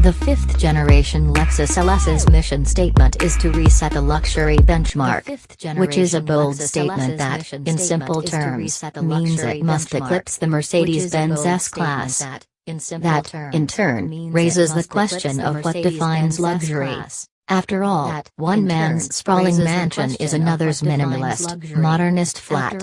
The fifth-generation Lexus LS's mission statement is to reset the luxury benchmark, which is a bold statement that, in simple terms, means it must eclipse the Mercedes-Benz S-Class. That, in turn, raises the question of what defines luxury. After all, one man's sprawling mansion is another's minimalist, modernist flat.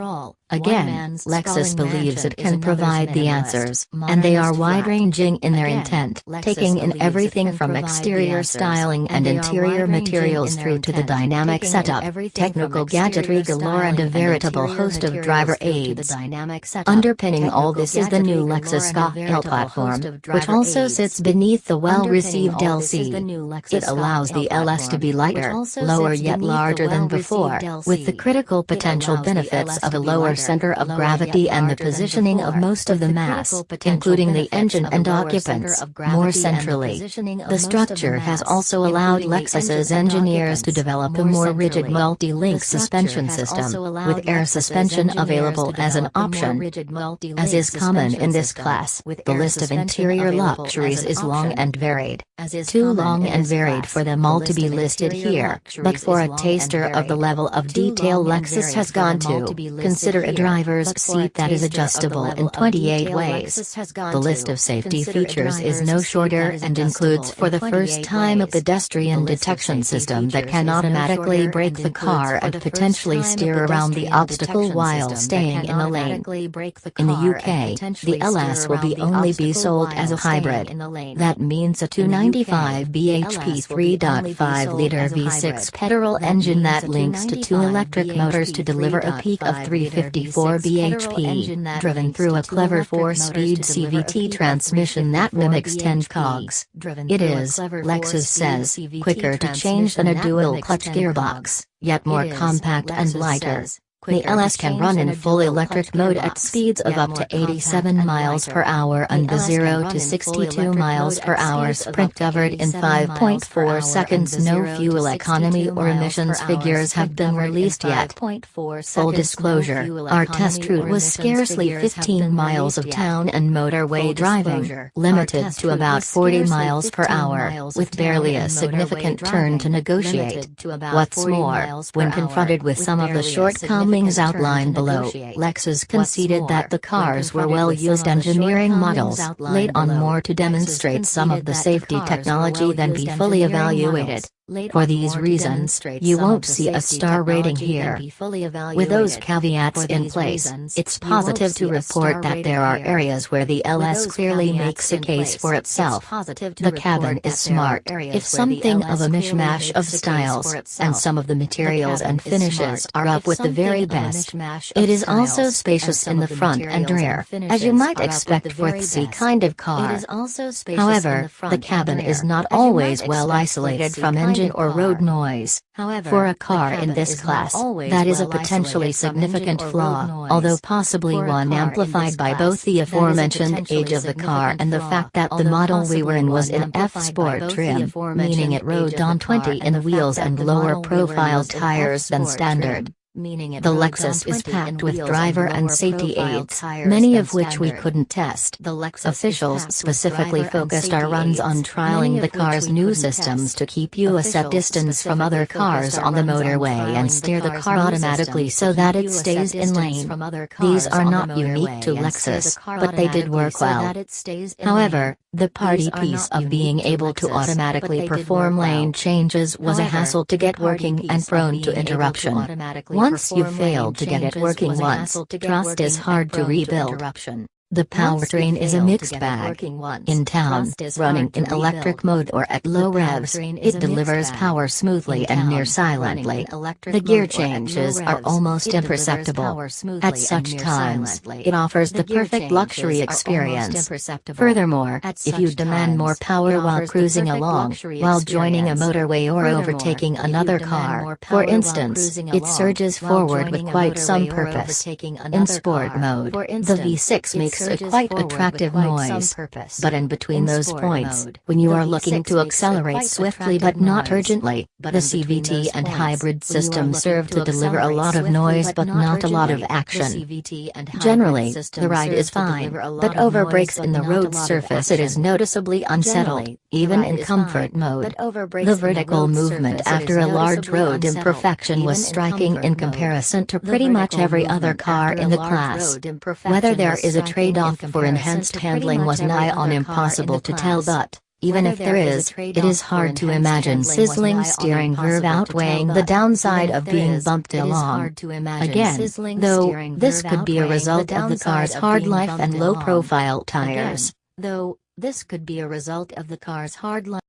Again, Lexus believes it can provide the answers, and they are wide-ranging in their intent, taking in everything from exterior styling and interior materials through to the dynamic setup, technical gadgetry galore and a veritable host of driver aids. Underpinning all this is the new Lexus sofyan platform, which also sits beneath the well-received LC. It allows the LS to be lighter, lower yet larger than before, with the critical potential benefits of a lower center of gravity and the positioning of most of the mass, including the engine and occupants, more centrally. The structure has also allowed Lexus's engineers to develop a more rigid multi-link suspension system, with air suspension available as an option. As is common in this class, the list of interior luxuries is long and varied. Too long and varied for them all to be listed here, but for a taster of the level of detail Lexus has gone to, consider a driver's seat that is adjustable in 28 ways. The list of safety features is no shorter and includes for the first time a pedestrian detection system that can automatically brake the car and potentially steer around the obstacle while staying in the lane. In the UK, the LS will only be sold as a hybrid. That means a 295 bhp 3.5-liter V6 petrol engine that links to two electric motors to deliver a peak of 354 bhp, driven through a clever 4-speed CVT transmission that mimics 10 cogs. It is, Lexus says, quicker to change than a dual-clutch gearbox, yet more compact and lighter. The LS can run in full electric mode at speeds of up to 87 miles per hour and the 0 to 62 miles per hour sprint covered in 5.4 seconds. No fuel economy or emissions figures have been released yet. Full disclosure, our test route was scarcely 15 miles of town and motorway driving, limited to about 40 miles per hour, with barely a significant turn to negotiate. What's more, when confronted with some of the shortcomings outlined below, Lexus conceded that the cars were well-used engineering models, laid on more to demonstrate some of the safety technology than be fully evaluated. For these reasons, you won't see a star rating here. With those caveats in place, it's positive to report that there are areas where the LS clearly makes a case for itself. The cabin is smart, if something of a mishmash of styles, and some of the materials and finishes are up with the very best. It is also spacious in the front and rear, as you might expect for the C kind of car. However, the cabin is not always well isolated from engine or road noise. For a car in this class, that is a potentially significant flaw, although possibly one amplified by both the aforementioned age of the car and the fact that the model we were in was in F-Sport trim, meaning it rode on 20 in wheels and lower profile tires than standard. The Lexus is packed with driver and safety aids, many of which we couldn't test. Officials specifically focused our runs on trialing the car's new systems to keep you a set distance from other cars on the motorway and steer the car automatically so that it stays in lane. These are not unique to Lexus, but they did work well. However, the party piece of being able to automatically perform lane changes was a hassle to get working and prone to interruption. Once you've failed to get it working once, trust is hard to rebuild. The powertrain is a mixed bag. In town, running in electric mode or at low revs, it delivers power smoothly and near silently. The gear changes are almost imperceptible. At such times, it offers the perfect luxury experience. Furthermore, if you demand more power while cruising along, while joining a motorway or overtaking another car, for instance, it surges forward with quite some purpose. In sport mode, the V6 makes makes a quite attractive noise. But in between those points, when you are looking to accelerate swiftly but not urgently, the CVT and hybrid system serve to deliver a lot of noise but not a lot of action. Generally, the ride is fine, but over brakes in the road surface it is noticeably unsettled, even in comfort mode. The vertical movement after a large road imperfection was striking in comparison to pretty much every other car in the class. Whether there is a trade-off for enhanced handling was nigh on impossible to tell, but even if there is, it is hard to imagine sizzling steering verve outweighing the downside of being bumped along. Again, though, this could be a result of the car's hard life and low-profile tires.